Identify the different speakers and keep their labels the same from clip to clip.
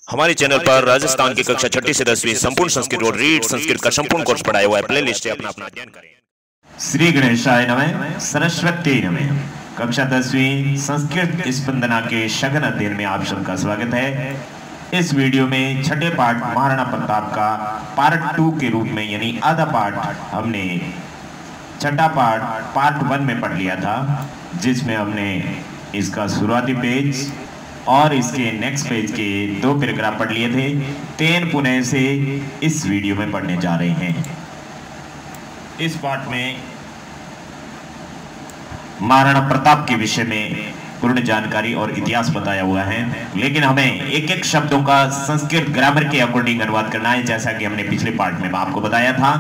Speaker 1: हमारे चैनल पर राजस्थान की कक्षा 6ठी से 10वीं संपूर्ण संस्कृत और रीड संस्कृत का संपूर्ण कोर्स पढ़ाया हुआ है। प्लेलिस्ट से अपना अध्ययन करें।
Speaker 2: श्री गणेशाय नमः, सरस्वती नमः। कक्षा 10वीं संस्कृत स्पंदना के सघन अध्ययन में आप सबका स्वागत है। इस वीडियो में छठे पाठ महाराणा प्रताप का पार्ट 2 के रूप में यानी आधा पाठ हमने छठा पार्ट 1 में पढ़ लिया था, जिसमें हमने इसका शुरुआती पेज और इसके नेक्स्ट पेज के 2 पैराग्राफ पढ़ लिए थे। 3 पुनः से इस वीडियो में पढ़ने जा रहे हैं। इस पाठ में महाराणा प्रताप के विषय में पूर्ण जानकारी और इतिहास बताया हुआ है, लेकिन हमें एक एक शब्दों का संस्कृत ग्रामर के अकॉर्डिंग अनुवाद करना है, जैसा कि हमने पिछले पार्ट में आपको बताया था।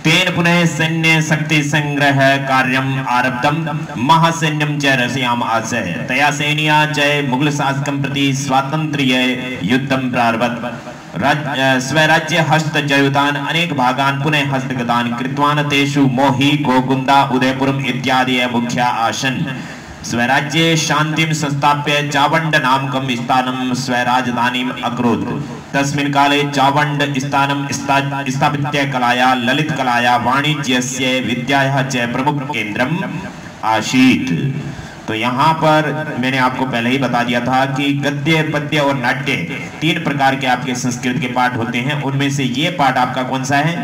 Speaker 2: तेन पुनः सैन्य शक्ति संग्रह कार्यम आरब्धम महासैन्यम च रसयाम आशय तया सैनिया च मुगल शासकं प्रति स्वातंत्र्य युद्धम प्रारभत स्वराज्य हस्त जयुतान अनेक भागान पुनः हस्तगतान कृत्वान तेषु मोहि गोकुंदा उदयपुरम इत्यादि मुख्या आसन स्वराज्ये शांतिम संस्थाप्य चावंड नामकम स्थानम स्वराजधानीम अकरोत् तस्मिन् काले चावंड स्थानम स्थापित्य कलाया ललित कलाया वाणिज्यस्य विद्यायाः च प्रमुख केंद्रम आसीत्। तो यहाँ पर मैंने आपको पहले ही बता दिया था कि गद्य, पद्य और नाट्य 3 प्रकार के आपके संस्कृत के पाठ होते हैं। उनमें से ये पाठ आपका कौन सा है?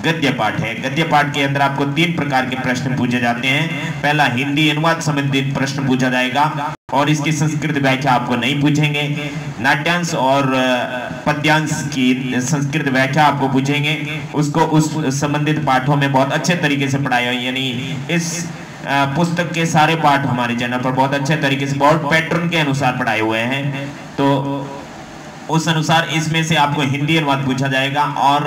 Speaker 2: गद्य पाठ है। गद्य पाठ के अंदर आपको 3 प्रकार के प्रश्न पूछे जाते हैं। पहला हिंदी अनुवाद संबंधित प्रश्न पूछा जाएगा और इसकी संस्कृत व्याख्या आपको नहीं पूछेंगे। नाट्यांश और पद्यांश की संस्कृत व्याख्या आपको पूछेंगे, उसको उस संबंधित पाठों में बहुत अच्छे तरीके से पढ़ाया, यानी इस पुस्तक के सारे पाठ हमारे चैनल पर बहुत अच्छे तरीके से बहुत पैटर्न के अनुसार पढ़ाए हुए हैं। तो उस अनुसार इसमें से आपको हिंदी अनुवाद पूछा जाएगा और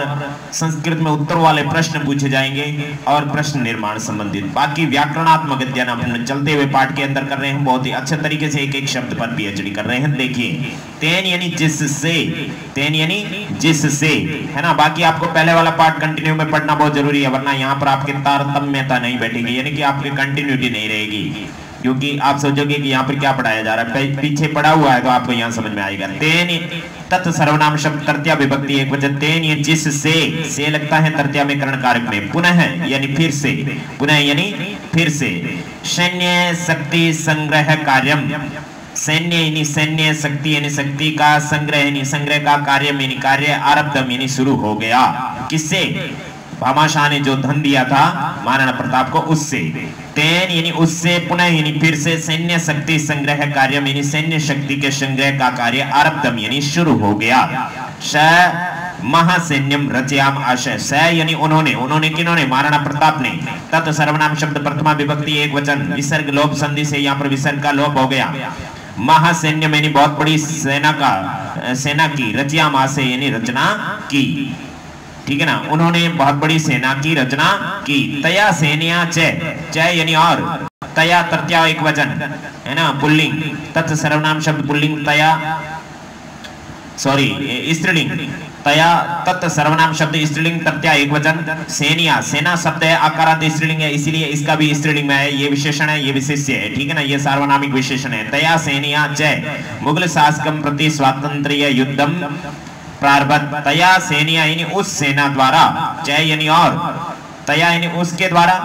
Speaker 2: संस्कृत में उत्तर वाले प्रश्न पूछे जाएंगे और प्रश्न निर्माण संबंधित। बाकी व्याकरणात्मक अध्ययन हम चलते हुए पाठ के अंदर कर रहे हैं, बहुत ही अच्छे तरीके से एक एक शब्द पर पीएचडी कर रहे हैं। देखिए, तेन यानी जिससे, तेन यानी जिससे, है ना। बाकी आपको पहले वाला पार्ट कंटिन्यू में पढ़ना बहुत जरूरी है, वरना यहाँ पर आपकी तारतम्यता नहीं बैठेगी, यानी कि आपकी कंटिन्यूटी नहीं रहेगी, क्योंकि आप सोचोगे कि यहाँ पर क्या पढ़ाया जा रहा है, पीछे पढ़ा हुआ है तो आपको यहाँ समझ में आएगा। तेन तत् सर्वनाम शब्द तृतीया विभक्ति एक वचन। तेन ये जिससे, से लगता है तृतीया में करण कारक में। पुनः यानी फिर से, पुनः यानी फिर से। सैन्य शक्ति संग्रह कार्यम, सैन्य यानी सैन्य, शक्ति यानी शक्ति का, संग्रह यानी संग्रह का, कार्यम यानी कार्य, आरब्धम यानी शुरू हो गया। किससे? भामाशाह ने जो धन दिया था महाराणा प्रताप को, उससे। तेन यानी उससे, पुनः यानी फिर से, सैन्य शक्ति संग्रह कार्य यानी सैन्य शक्ति के संग्रह का कार्य, आरब्धम यानी शुरू हो गया। स महासैन्यम रचयाम आशय, स यानी उन्होंने, उन्होंने किन्होंने? महाराणा प्रताप ने। तत् सर्वनाम शब्द प्रथमा विभक्ति एक वचन, विसर्ग लोप संधि से यहाँ पर विसर्ग का लोप हो गया। महासैन्यम यानी बहुत बड़ी सेना का, सेना की, रचयाम आशय यानी रचना की, ठीक है ना। उन्होंने बहुत बड़ी सेना की रचना की। तया सैनिया च यानी और, तया तृतीया एक वचन, है ना, पुल्लिंग। तत् सर्वनाम शब्द पुल्लिंग, तया सॉरी स्त्रीलिंग, तया तत् सर्वनाम शब्द स्त्रीलिंग, तृतीया एक वचन। सेनिया, सेना शब्द है, आकारांत स्त्रीलिंग है, इसीलिए इसका भी स्त्रीलिंग में है। ये विशेषण है, ये विशेष्य है, ठीक है ना, ये सार्वनामिक विशेषण है। तया सैनिया च मुगल शासकं प्रति स्वातंत्र्य युद्धम प्रारभत। तया सैनिया यानी उस सेना द्वारा, जय यानी और, तया यानी उसके द्वारा,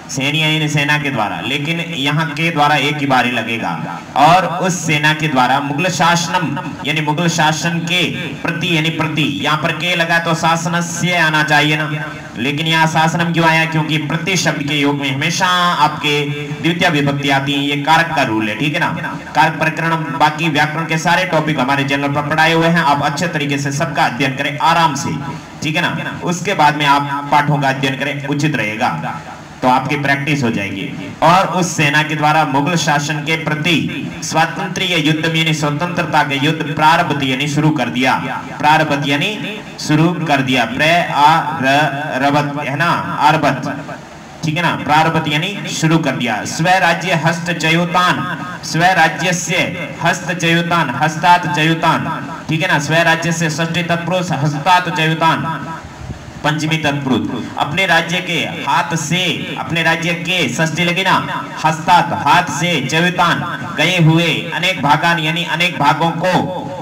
Speaker 2: सैनिया यानी सेना के द्वारा, लेकिन यहाँ के द्वारा एक ही बार ही लगेगा, और उस सेना के द्वारा मुगल शासनम यानी मुगल शासन के प्रति यानी प्रति, यहाँ पर के लगा तो शासन से आना चाहिए ना, लेकिन यहाँ शासनम क्यों आया? क्योंकि प्रति शब्द के योग में हमेशा आपके द्वितीय विभक्ति आती है, ये कारक का रूल है, ठीक है ना। कारक प्रकरण, बाकी व्याकरण के सारे टॉपिक हमारे चैनल पर पढ़ाए हुए हैं, आप अच्छे तरीके से सबका अध्ययन करें आराम से, ठीक है ना। उसके बाद में आप पाठों का अध्ययन करें, उचित रहेगा, तो आपकी प्रैक्टिस हो जाएगी। और उस सेना के द्वारा मुगल शासन के प्रति स्वातंत्र्य युद्ध यानी स्वतंत्रता के युद्ध प्रारब्ध यानी शुरू कर दिया, प्रारब्ध यानी शुरू कर दिया, रबत है ना, आरबत, ठीक है ना, प्रारब्ध यानी शुरू कर दिया। स्वराज्य हस्त चयुतान, स्वराज्य से हस्त चयुतान, हस्तात चयुतान, ठीक है ना, स्वराज्य से षष्ठी तत्पुरुष, हस्तात चयुतान पंचमी तत्पुरुष, अपने राज्य के हाथ से, अपने राज्य के षष्ठी लगी ना, हस्तात हाथ से, चवितान गए हुए, अनेक भागान यानी अनेक भागों को,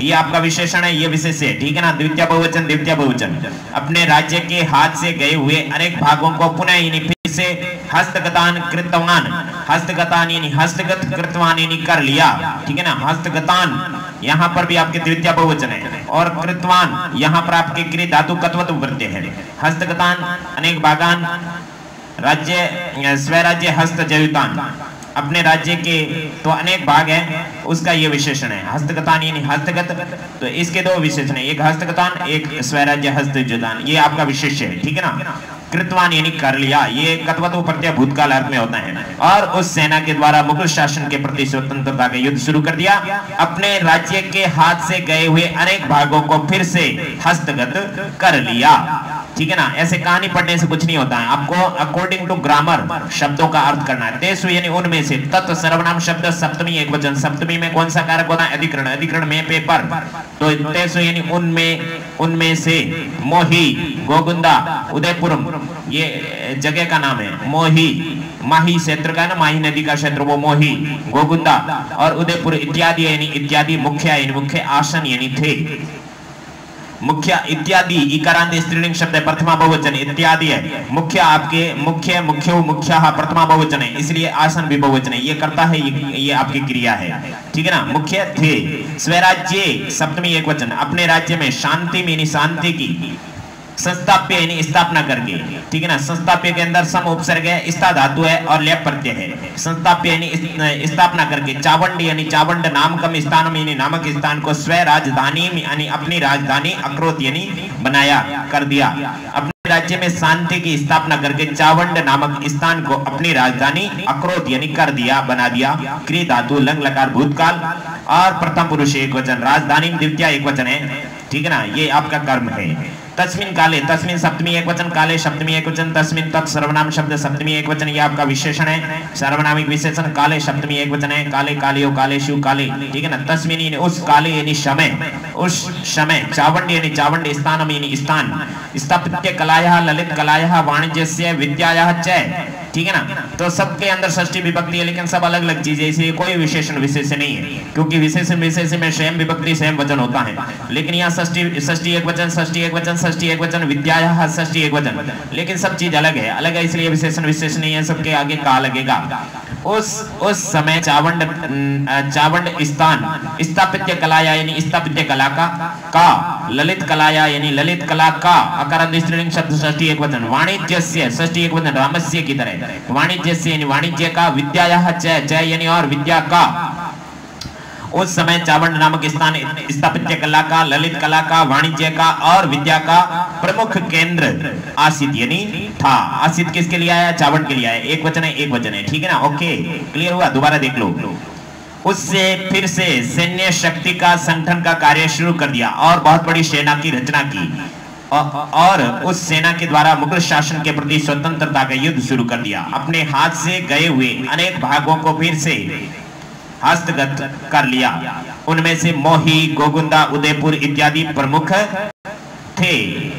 Speaker 2: ये आपका विशेषण है, ये विशेष है, ठीक है ना। द्वितीय बहुवचन, द्वितीय बहुवचन। अपने राज्य के हाथ से गए हुए अनेक भागों को पुनः यानी फिर से हस्तगतान कृतवान, हस्तगतान यानी हस्तगत, कृतवान यानी कर लिया, ठीक है ना। हस्तगतान यहाँ पर भी आपके द्वितीय बहुवचन है, और कृतवान यहाँ पर आपके क्रिय धातु कत्वत प्रत्यय है। हस्तगतान अनेक भागान, राज्य स्वराज्य हस्त जयुतान, अपने राज्य के तो अनेक भाग हैं, उसका ये विशेषण है। हस्तगतान यानी हस्तगत, तो इसके दो विशेषण है, एक हस्तगतान, एक स्वराज्य हस्त जयुतान, ये आपका विशेष है, ठीक है ना। कृतवान यानी कर लिया, ये कत्वत प्रत्यय भूतकाल अर्थ में होता है। और उस सेना के द्वारा मुगल शासन के प्रति स्वतंत्रता का युद्ध शुरू कर दिया, अपने राज्य के हाथ से गए हुए अनेक भागों को फिर से हस्तगत कर लिया, ठीक है ना। ऐसे कहानी पढ़ने से कुछ नहीं होता है, आपको अकॉर्डिंग टू ग्रामर शब्दों का अर्थ करना है। तेसु यानी उनमें से, तत् सर्वनाम शब्द सप्तमी एक वचन, सप्तमी में कौन सा कारक होता है? अधिकरण, अधिकरण में पेपर, तो तेसु यानी उनमें से। मोही गोगुंदा उदयपुरम, ये जगह का नाम है। मोही माही क्षेत्र का है ना, माही नदी का क्षेत्र, वो मोही, गोगुंदा और उदयपुर इत्यादि यानी इत्यादि, मुख्य यानी मुख्य, आसन यानी थे, मुख्य इत्यादि इकारांत स्त्रीलिंग शब्द है, प्रथमा बहुवचन, इत्यादि है। मुख्य आपके मुख्य, मुख्यो, मुख्यः प्रथमा बहुवचन है, इसलिए आसन भी बहुवचन है। ये करता है, ये आपकी क्रिया है, ठीक है ना। मुख्य थे। स्वराज्य सप्तमी एक वचन, अपने राज्य में शांति में शांति की, संस्थाप्य यानी स्थापना करके, ठीक है ना। संस्थाप्य के अंदर सम उपसर्ग है, स्था धातु है और लेप प्रत्यय है। संस्थाप्य यानी स्थापना करके, चावंड यानी चावंड नामकम स्थानम यानी नामक स्थान को, स्व राजधानी यानी अपनी राजधानी, अक्रोत यानी बनाया, कर दिया। अपने राज्य में शांति की स्थापना करके चावंड नामक स्थान को अपनी राजधानी, अक्रोत यानी कर दिया, बना दिया। क्रिय धातु लंग लकार भूतकाल और प्रथम पुरुष एक वचन, राजधानी द्वितीय एक वचन है, ठीक है ना। ये आपका कर्म है। तस्मिन काले, तस्मिन सप्तमी एक वचन, काले सप्तमी एक वचन, तस्मिन तत् सर्वनाम शब्द सप्तमी एक वचन, ये आपका विशेषण है, सर्वनामिक विशेषण। काले सप्तमी एक वचन है, काले कालियो, काले शिव काले, ठीक है ना। तस्मिन यानी उस, काले यानी समय, उस समय। चावंड यानी चावंड, स्थानम यानी स्थान। स्थापत्य कलायः, ललित कलायः, वाणिज्यस्य, विद्यायाः च, ठीक है ना। तो सबके अंदर षष्ठी विभक्ति है, लेकिन सब अलग अलग चीजें, इसलिए कोई विशेषण विशेष नहीं है, क्योंकि विशेषण विशेष में स्वयं विभक्ति स्वयं वचन होता है। लेकिन यहाँ षष्ठी एक वचन, षष्ठी एक वचन, षष्ठी एक वचन, विद्यायाः षष्ठी एक वचन, लेकिन सब चीज अलग है, अलग है, इसलिए विशेषण विशेष नहीं है, सबके आगे का लगेगा। उस समय चावंड स्थान, स्थापत्य कलाया यानी स्थापत्य कला का, ललित कलाया यानी ललित कला का, अकारांत स्त्रीलिंग शब्द षष्ठी एक वचन। वाणिज्यस्य षष्ठी एक वचन, रामस्य की तरह, वाणिज्यस्य यानी वाणिज्य का, विद्यायाः च यानी और विद्या का। उस समय चावंड नामक स्थान स्थापत्य कला का, ललित कला का, वाणिज्य का और विद्या का प्रमुख केंद्र आसित यानी था। आसित किसके लिए आया? चावंड के लिए आया। एक वचन है, एक वचन है, ठीक है ना। ओके, क्लियर हुआ? दोबारा देख लो। उससे फिर से सैन्य शक्ति का संगठन का कार्य शुरू कर दिया और बहुत बड़ी सेना की रचना की, और उस सेना के द्वारा मुगल शासन के प्रति स्वतंत्रता का युद्ध शुरू कर दिया। अपने हाथ से गए हुए अनेक भागों को फिर से हस्तगत कर लिया। उनमें से मोही, गोगुंदा, उदयपुर इत्यादि प्रमुख थे।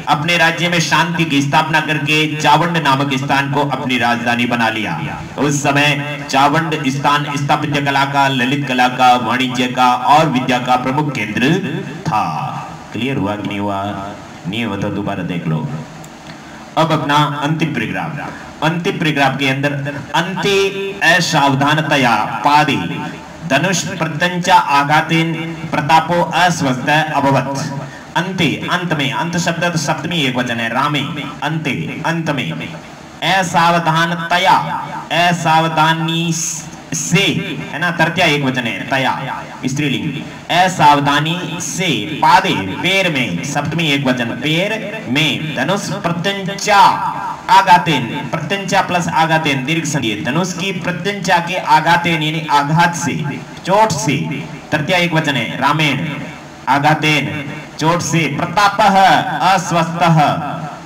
Speaker 2: अपने राज्य में शांति की स्थापना करके चावंड नामक स्थान को अपनी राजधानी बना लिया। उस समय चावंड स्थान स्थापत्य कला का, ललित कला का, वाणिज्य का और विद्या का प्रमुख केंद्र था। क्लियर हुआ कि नहीं हुआ? नहीं हुआ तो दोबारा देख लो। अब अपना अंतिम परिग्राफ, अंतिम परिग्राफ के अंदर अंति असावधानतया पादे धनुष प्रत्यंचा आघातेन प्रतापो अस्वस्थ अभवत्। अंते, अंत में, अंत शब्द तो सप्तमी एक वचन है, रामे, अंते, अंत में। असावधानतया, असावधानी से है ना, तृतीया एक वचन है, तया स्त्रीलिंग। असावधानी से, पादे पैर में, सप्तमी एक वचन, पैर में। धनुष प्रत्यंचा आघातेन, प्रत्यंचा प्लस आघातेन दीर्घ संधि है। धनुष की प्रत्यंचा के आघातेन यानी आघात से, चोट से, तृतीया एक वचन है, रामेण। आघातेन चोट से। प्रतापः अस्वस्थः,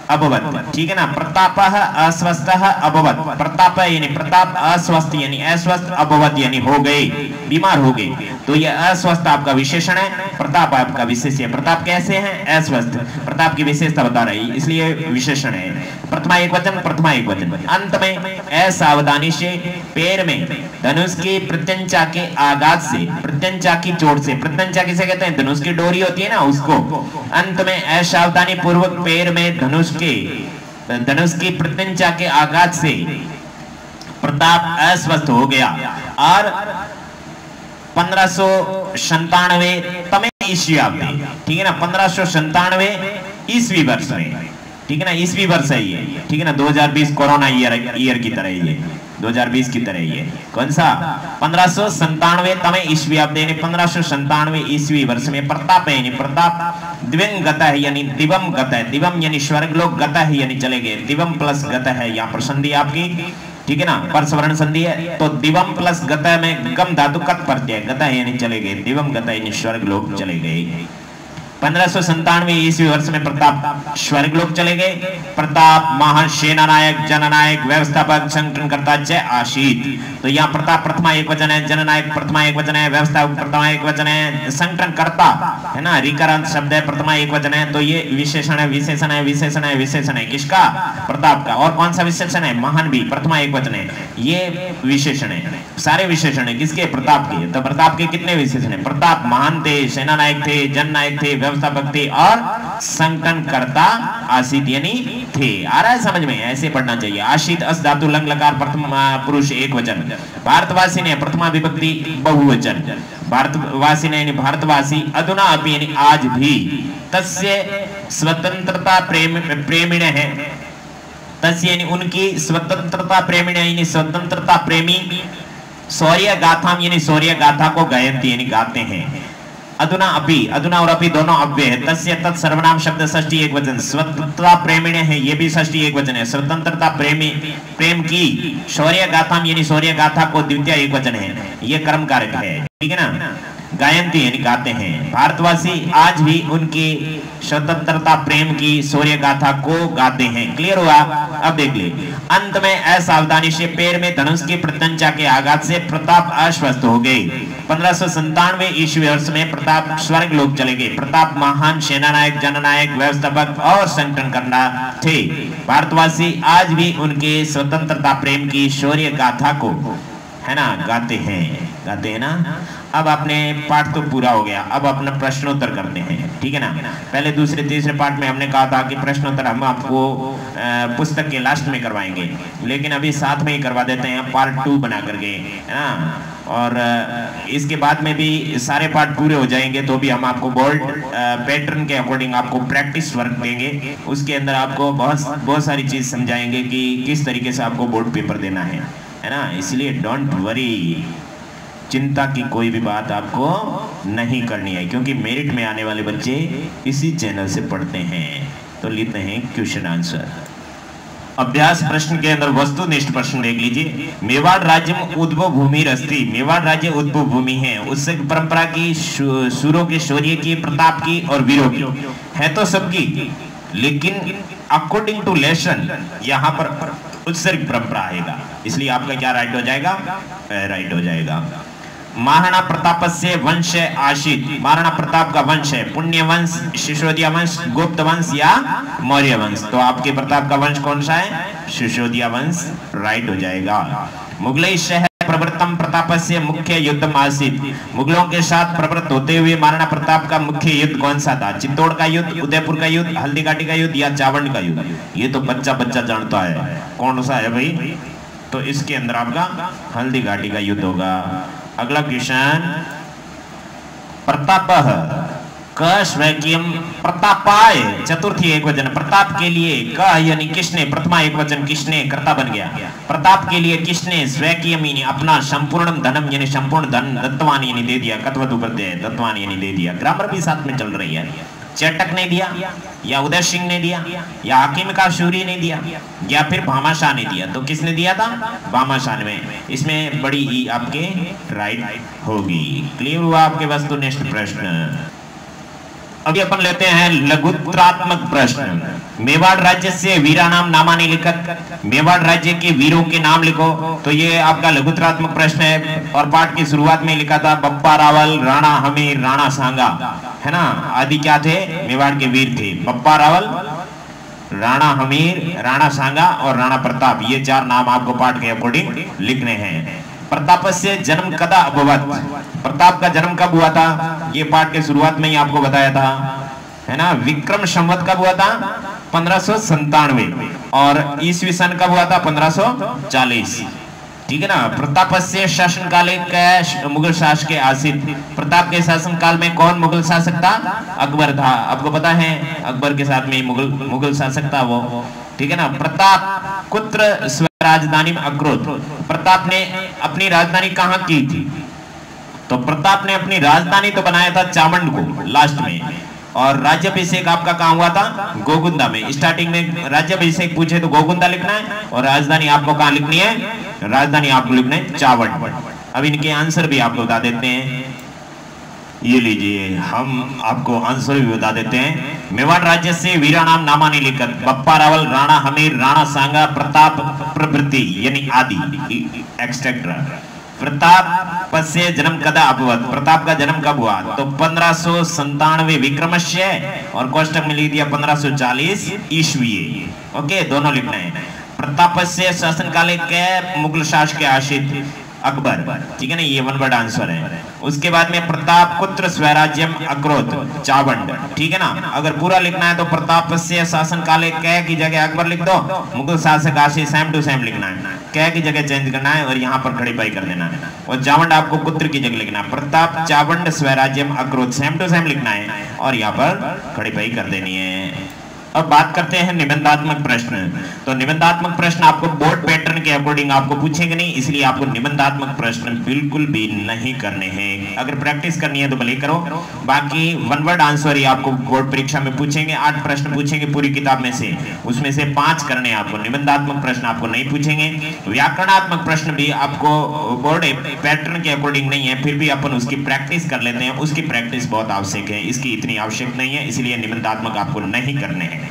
Speaker 2: अभवत, ठीक है ना। प्रताप अस्वस्थ अभवत, प्रताप यानी प्रताप, अस्वस्थ यानी अस्वस्थ, अभवत यानी हो गए, बीमार हो गए। तो ये अस्वस्थ आपका विशेषण है, प्रताप आपका विशेष है। प्रताप कैसे है? अस्वस्थ, प्रताप की विशेषता बता रही, इसलिए विशेषण है। प्रथमा एक वचन, प्रथमा एक वचन। अंत में असावधानी से पैर में धनुष की प्रत्यंचा के आघात से, प्रत्यंचा की चोट से, प्रत्यंचा किसे कहते हैं? धनुष की डोरी होती है ना, उसको। अंत में असावधानी पूर्वक पैर में धनुष की प्रत्यंचा के आघात से प्रताप अस्वस्थ हो गया और 1597 तमे ईस्वी, ठीक है ना, 1597 ईस्वी वर्ष में, ठीक है ना, ईस्वी वर्ष है ये, ठीक है ना, 2020 कोरोना ईयर की तरह ये, 2020 की तरह ये। कौन सा? 1597 तमे ईस्वी यानी 1597 ईस्वी वर्ष में प्रताप यानी प्रताप दिवं गता है यानी दिवम गता है, दिवम यानी स्वर्ग लोक, गता है यानी चले गए, दिवम प्लस गता है, यहाँ पर संधि आपकी, ठीक है ना, परसवर्ण संधि है। तो दिवम प्लस गता में गम धातु कत प्रत्यय, गता है यानी चले गए, दिवम गता यानी स्वर्ग लोक चले गए। 1597 ईस्वी वर्ष में प्रताप स्वर्गलोक चले गए। प्रताप महान सेनानायक, जननायक, व्यवस्थापक, संगठनकर्ता जय आशीत। तो यहाँ प्रताप प्रथमा एक वचन है, जननायक प्रथमा एक वचन है, व्यवस्थापक प्रथमा एक वचन है, संगठनकर्ता है ना, रिकारांत शब्द है, प्रथमा एक वचन है। तो ये विशेषण है, विशेषण है, विशेषण है, विशेषण है किसका? प्रताप का। और कौन सा विशेषण है? महान भी, प्रथमा एक वचन है, ये विशेषण है। सारे विशेषण है किसके? प्रताप के। तो प्रताप के कितने विशेषण है? प्रताप महान थे, सेनानायक थे, जननायक थे, व्यवस्थापक थे और संगठनकर्ता आशीत यानी थे। आ रहा है समझ में? ऐसे पढ़ना चाहिए। आशीत अस धातु लंग लकार प्रथम पुरुष एक वचन। भारतवासी ने प्रथमा विभक्ति बहुवचन। भारतवासी ने यानी भारतवासी, अधुना अभी यानी आज भी, तस्य स्वतंत्रता प्रेमिण है, तस्य यानी उनकी, स्वतंत्रता प्रेमिण यानी स्वतंत्रता प्रेमी, शौर्य गाथा यानी शौर्य गाथा को गायंती यानी गाते हैं। अधुना अपि, अधुना और अपि दोनों अव्यय है। तस्य तत् सर्वनाम शब्द षष्ठी एक वचन। स्वतंत्रता प्रेमिण्य है, ये भी षष्ठी एक वचन है। स्वतंत्रता प्रेमी, प्रेम की, शौर्य गाथा यानी शौर्य गाथा को द्वितीय एक वचन है, ये कर्म कारक है, ठीक है ना। गायंती यानी गाते हैं। भारतवासी आज भी उनकी स्वतंत्रता प्रेम की शौर्य गाथा को गाते हैं। क्लियर हुआ? अब देख ले, अंत में असावधानी से पैर में धनुष की प्रत्यंचा के आघात से प्रताप अस्वस्थ हो गए। 1597 ईस्वी वर्ष में प्रताप स्वर्ग लोक चले गए। प्रताप महान सेनानायक, जननायक, व्यवस्थापक और संगठनकर्ता थे। भारतवासी आज भी उनके स्वतंत्रता प्रेम की शौर्य गाथा को, है ना, गाते हैं ना। अब अपने पाठ तो पूरा हो गया, अब अपना प्रश्नोत्तर करते हैं, ठीक है ना। पहले दूसरे तीसरे पाठ में हमने कहा था कि प्रश्नोत्तर हम आपको पुस्तक के लास्ट में करवाएंगे, लेकिन अभी साथ में ही करवा देते हैं, पार्ट 2 बना करके, है ना। और इसके बाद में भी सारे पाठ पूरे हो जाएंगे तो भी हम आपको बोर्ड पैटर्न के अकॉर्डिंग आपको प्रैक्टिस वर्क देंगे। उसके अंदर आपको बहुत सारी चीज समझाएंगे कि किस तरीके से आपको बोर्ड पेपर देना है ना। इसलिए डोंट वरी, चिंता की कोई भी बात आपको नहीं करनी है, क्योंकि मेरिट में आने वाले बच्चे इसी चैनल से पढ़ते हैं। तो लेते हैं क्वेश्चन आंसर। अभ्यास प्रश्न के अंदर वस्तुनिष्ठ प्रश्न देख लीजिए। मेवाड़ राज्य में उद्भव भूमि रस्ती, मेवाड़ राज्य उद्भव भूमि है, उससे परंपरा की, सूरों के शौर्य की, प्रताप की और वीरों की है तो सबकी, लेकिन अकॉर्डिंग टू लेसन यहाँ पर उत्सर्ग परंपरा आएगा, इसलिए आपका क्या राइट हो जाएगा? राइट हो जाएगा। महाराणा प्रताप से वंश आशित, महाराणा प्रताप का वंश है पुण्य वंश, सिसोदिया वंश, गुप्त वंश या मौर्य वंश। तो आपके प्रताप का वंश कौन सा है? सिसोदिया वंश, राइट हो जाएगा। मुगलई शहर प्रवृत्तम प्रताप से मुख्य युद्ध आसित, मुगलों के साथ प्रवृत्त होते हुए महाराणा प्रताप का मुख्य युद्ध कौन सा था? चित्तौड़ का युद्ध, उदयपुर का युद्ध, हल्दीघाटी का युद्ध या चावंड का युद्ध? ये तो बच्चा बच्चा जानता है कौन सा है भाई। तो इसके अंदर आपका हल्दीघाटी का युद्ध होगा। अगला क्वेश्चन, प्रताप क स्वकीयम प्रतापाय, चतुर्थी एक वचन। प्रताप के लिए क यानी किसने, प्रथमा एक वचन, किसने कर्ता बन गया। प्रताप के लिए किसने स्वकीयम यानी अपना, संपूर्ण धनम यानी संपूर्ण धन, दत्तवान यानी दे दिया, कत्वतु प्रत्यय दत्तवान यानी दे दिया। ग्रामर भी साथ में चल रही है। चटक ने दिया या उदय सिंह ने दिया या हकीम का शूरी ने दिया या फिर भामाशाह ने दिया? तो किसने दिया था? भामाशाह ने। इसमें बड़ी ई आपके राइट होगी। क्लियर हुआ आपके वस्तुनिष्ठ प्रश्न। अभी अपन लेते हैं लघुत्रात्मक प्रश्न। मेवाड़ राज्य से वीरा नाम नामानी लिखत, मेवाड़ राज्य के वीरों के नाम लिखो। तो ये आपका लघुत्रात्मक प्रश्न है और पाठ की शुरुआत में लिखा था बप्पा रावल, राणा हमीर, राणा सांगा, है ना, आदि क्या थे, मेवाड़ के वीर थे। बप्पा रावल, राणा हमीर, राणा सांगा और राणा प्रताप, ये 4 नाम आपको पाठ के अकॉर्डिंग लिखने हैं। प्रताप से जन्म कदा अभवत, प्रताप का जन्म कब हुआ था, ये पाठ के शुरुआत में ही आपको बताया था, है ना। विक्रम संवत कब हुआ था, 1597, और ईस्वी सन कब हुआ था, 1540, ठीक है ना। प्रताप से शासन काल मुगल शासक के आसित, प्रताप के शासन काल में कौन मुगल शासक था, अकबर था। आपको पता है अकबर के साथ में मुगल शासक था वो, ठीक है ना। प्रताप कुत्र राजधानी अक्रोध, प्रताप ने अपनी राजधानी कहां की थी, तो प्रताप ने अपनी राजधानी तो बनाया था चावंड को लास्ट में, और राज्याभिषेक आपका कहां हुआ था, गोगुंदा में। स्टार्टिंग में राज्याभिषेक पूछे तो गोगुंदा लिखना है, और राजधानी आपको कहां लिखनी है, राजधानी आपको लिखना है चावंड। अब इनके आंसर भी आपको बता देते हैं, ये लीजिए, हम आपको आंसर भी बता देते हैं। मेवाड़ राज्य से वीरा नाम नामानी लिखत, बप्पा रावल, राणा हमीर, राणा सांगा, प्रताप प्रभृति यानी आदि एक्सेट्रा। प्रताप से जन्म कदा अभवत, प्रताप का जन्म कब हुआ, तो 1597 विक्रमस्य, और कोष्टक में लिख दिया 1540 ईस्वी। ओके, दोनों लिखना है। प्रताप से शासन काल के मुगल शासक के आशित अकबर, ठीक है ना, ये 1 वर्ड आंसर है। उसके बाद में प्रताप पुत्र स्वराज्यम अक्रोध चावंड, ठीक है ना। अगर पूरा लिखना है तो प्रताप से शासन काल कै की जगह अकबर लिख दो, मुगल शासक आशित सेम टू सेम लिखना है, कै की जगह चेंज करना है और यहाँ पर खड़ी पाई कर देना है, और चावंड आपको पुत्र की जगह लिखना है। प्रताप चावंड स्वराज्यम अक्रोध सेम टू सेम लिखना है और यहाँ पर खड़ी पाई कर देनी है। अब बात करते हैं निबंधात्मक प्रश्न। तो निबंधात्मक प्रश्न आपको बोर्ड पैटर्न के अकॉर्डिंग आपको पूछेंगे नहीं, इसलिए आपको निबंधात्मक प्रश्न बिल्कुल भी नहीं करने हैं। अगर प्रैक्टिस करनी है तो भले करो, बाकी 1 वर्ड आंसर ही आपको बोर्ड परीक्षा में पूछेंगे। 8 प्रश्न पूछेंगे पूरी किताब में से, उसमें से 5 करने आपको। निबंधात्मक प्रश्न आपको नहीं पूछेंगे। व्याकरणात्मक प्रश्न भी आपको बोर्ड पैटर्न के अकॉर्डिंग नहीं है, फिर भी अपन उसकी प्रैक्टिस कर लेते हैं। उसकी प्रैक्टिस बहुत आवश्यक है, इसकी इतनी आवश्यक नहीं है, इसलिए निबंधात्मक आपको नहीं करने हैं।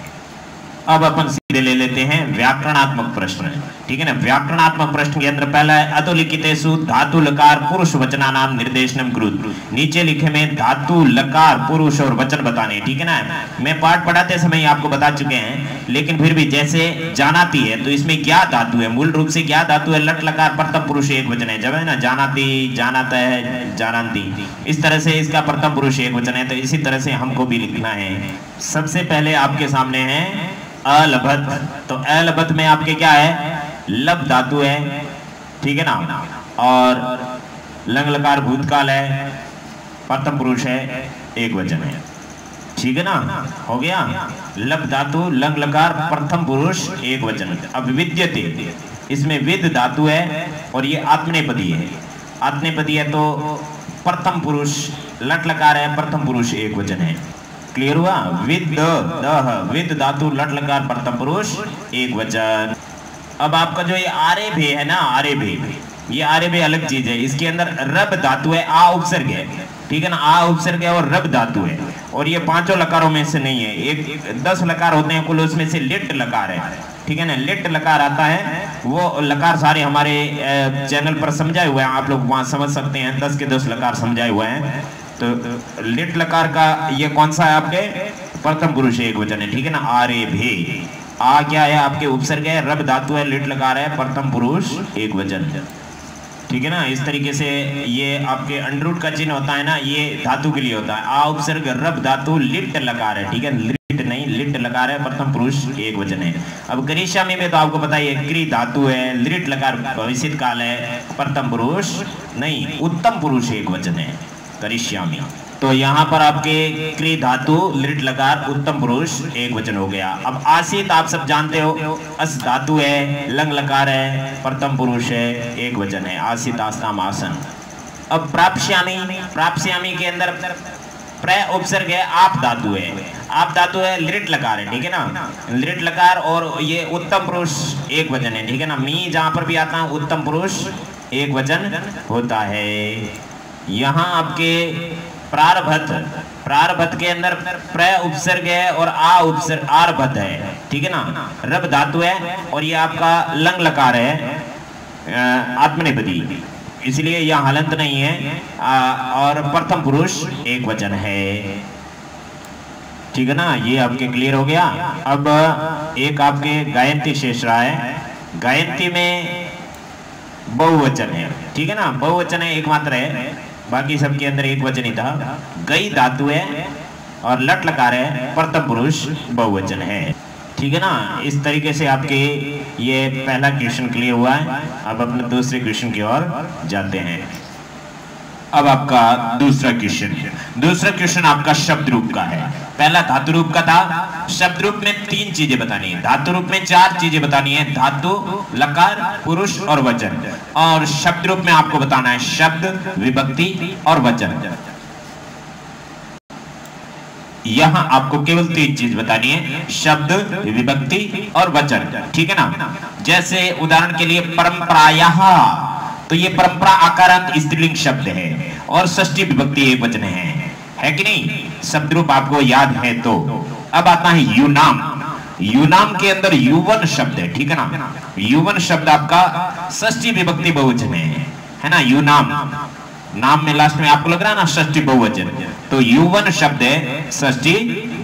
Speaker 2: अब अपन सीधे ले लेते हैं व्याकरणात्मक प्रश्न, ठीक है ना। व्याकरणात्मक प्रश्न के अंदर पहला है अधोलिखितेषु धातु लकार पुरुष वचना नाम निर्देशनम कृत। नीचे लिखे में धातु लकार पुरुष और वचन बताने, ठीक है ना। मैं पाठ पढ़ाते समय आपको बता चुके हैं, लेकिन फिर भी जैसे जानाती है तो इसमें क्या धातु है, मूल रूप से क्या धातु है, लट लकार प्रथम पुरुष एक वचन है, जब है ना जानाती, जानाता है, जानती, इस तरह से इसका प्रथम पुरुष एक वचन है। तो इसी तरह से हमको भी लिखना है। सबसे पहले आपके सामने है अलभत, तो अलभत में आपके क्या है, लब धातु है, ठीक है ना, और लंग लकार भूतकाल है, प्रथम पुरुष है, एक वचन है, ठीक है ना, हो गया। लब धातु लंग लकार प्रथम पुरुष एक वचन। अब विद्यते, इसमें विद धातु है और ये आत्मनेपदी है, आत्मनेपदी है तो प्रथम पुरुष लट लकार है, प्रथम पुरुष एक वचन है। क्लियर हुआ। विद विद धातु लट लकार प्रथम पुरुष एक वचन। अब आपका जो ये आरे भे है ना, आरे भे, ये आरे भे अलग चीज है। इसके अंदर रब धातु है, आ उपसर्ग है, ठीक है ना, आ उपसर्ग है और रब धातु है, और ये 5 लकारों में से नहीं है। एक 10 लकार होते हैं कुल, उसमें से लिट लकार है, ठीक है ना, लिट लकार आता है। वो लकार सारे हमारे चैनल पर समझाए हुए हैं, आप लोग वहां समझ सकते हैं। 10 के 10 लकार समझाए हुए हैं। तो लिट लकार का ये कौन सा है, आपके प्रथम पुरुष एक वचन है, ठीक है ना। आरे भे, आ क्या है आपके उपसर्ग है, रब धातु है, लिट लकार है, प्रथम पुरुष एक वचन, ठीक है ना। इस तरीके से ये आपके अंडररूट का चिन्ह होता है ना, ये धातु के लिए होता है। आ उपसर्ग रब धातु लिट लकार है, ठीक है, लिट नहीं, लिट लकार है, प्रथम पुरुष एक वचन है। अब करिष्यामि में तो आपको पता ही है, क्री धातु है, लिट लकार भविष्यत काल है, प्रथम पुरुष नहीं, उत्तम पुरुष एक वचन है, करिष्यामि। तो यहाँ पर आपके क्री धातु लिट लकार उत्तम पुरुष एक वचन हो गया। अब आसित आप सब जानते हो, अस धातु है, लंग लकार है, प्रथम पुरुष है, एक वचन है, आसित आस्ताम आसन। अब प्राप्स्यामि, प्राप्स्यामि के अंदर प्र उपसर्ग है, आप धातु है, आप धातु है, लिट लकार है, ठीक है ना, लिट लकार, और ये उत्तम पुरुष एक वचन है, ठीक है ना। मी जहां पर भी आता है उत्तम पुरुष एक वचन होता है। यहाँ आपके प्रारभत, प्रारभत के अंदर प्र उपसर्ग है और आ उपसर्ग आरभत है, ठीक है ना। रब धातु है और ये आपका लंग लकार है आत्मनेपदी, इसलिए यह हलंत नहीं है और प्रथम पुरुष एक वचन है, ठीक है ना। ये आपके क्लियर हो गया। अब एक आपके गायंती शेष रहा है। गायंती में बहुवचन है, ठीक है ना, बहुवचन है, एक मात्र है, बाकी सबके अंदर एक वचन ही था। गई धातु है और लट लकार है, प्रथम पुरुष बहुवचन है, ठीक है ना। इस तरीके से आपके ये पहला क्वेश्चन क्लियर हुआ है। अब अपने दूसरे क्वेश्चन की ओर जाते हैं। अब आपका दूसरा क्वेश्चन आपका शब्द रूप का है। पहला धातु रूप का था। शब्द रूप में 3 चीजें बतानी है, धातु रूप में 4 चीजें बतानी है, धातु, लकार, पुरुष और वचन। और शब्द रूप में आपको बताना है शब्द, विभक्ति और वचन। यहां आपको केवल 3 चीज बतानी है, शब्द, विभक्ति और वचन, ठीक है ना। जैसे उदाहरण के लिए परंपरायाः, तो ये परंपरा आकारांत स्त्रीलिंग शब्द है और षष्ठी विभक्ति एक वचन है कि नहीं। शब्द रूप आपको याद है तो। अब आता है यूनाम। यूनाम के अंदर युवन शब्द है, ठीक है ना। युवन शब्द आपका षष्ठी विभक्ति बहुवचन है ना। यूनाम नाम में लास्ट में आपको लग रहा है ना षष्ठी बहुवचन, तो युवन शब्द है षष्ठी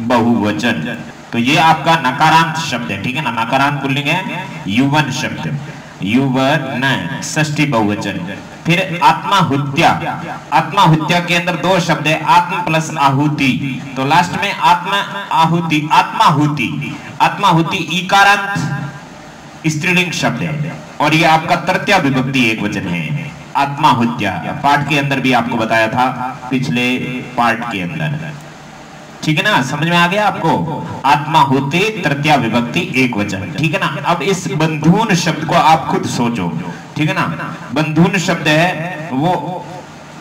Speaker 2: बहुवचन। तो ये आपका नकारांत शब्द है, ठीक है ना, नकारांत पुल्लिंग है युवन शब्द, युवन षष्ठी बहुवचन। फिर आत्माहुत्या। आत्माहुत्या के अंदर 2 शब्द है, आत्म प्लस आहुति, तो लास्ट में आत्मा आहुति, आत्माहुति। आत्माहुति इकारांत स्त्रीलिंग शब्द है और ये आपका तृतीया विभक्ति एक वचन है, आत्माहुत्या। पाठ के अंदर भी आपको बताया था, पिछले पार्ट के अंदर, ठीक है ना। समझ में आ गया आपको। आत्माहुति तृतीया विभक्ति एक वचन, ठीक है ना। अब इस बंधून शब्द को आप खुद सोचो, ठीक है ना। बंधून शब्द है वो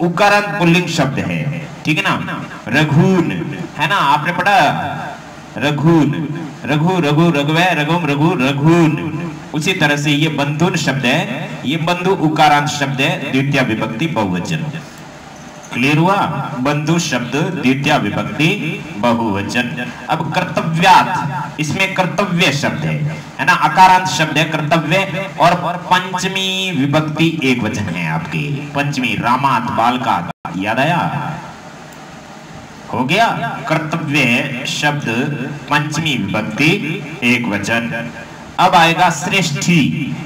Speaker 2: उकारांत पुल्लिंग शब्द है, ठीक है ना। रघुन है ना, आपने पढ़ा रघुन, रघु रघु रघुवे रघुम रघु रघुन। उसी तरह से ये बंधुन शब्द है, ये बंधु उकारांत शब्द है, द्वितीय विभक्ति बहुवचन। क्लियर हुआ। बंधु शब्द द्वितीय विभक्ति बहुवचन। अब कर्तव्यात्, इसमें कर्तव्य शब्द है ना, अकारांत शब्द है कर्तव्य और पंचमी विभक्ति एक वचन है आपके, पंचमी, रामात, बालकात, याद आया, हो गया। कर्तव्य शब्द पंचमी विभक्ति एक वचन। अब आएगा श्रेष्ठी।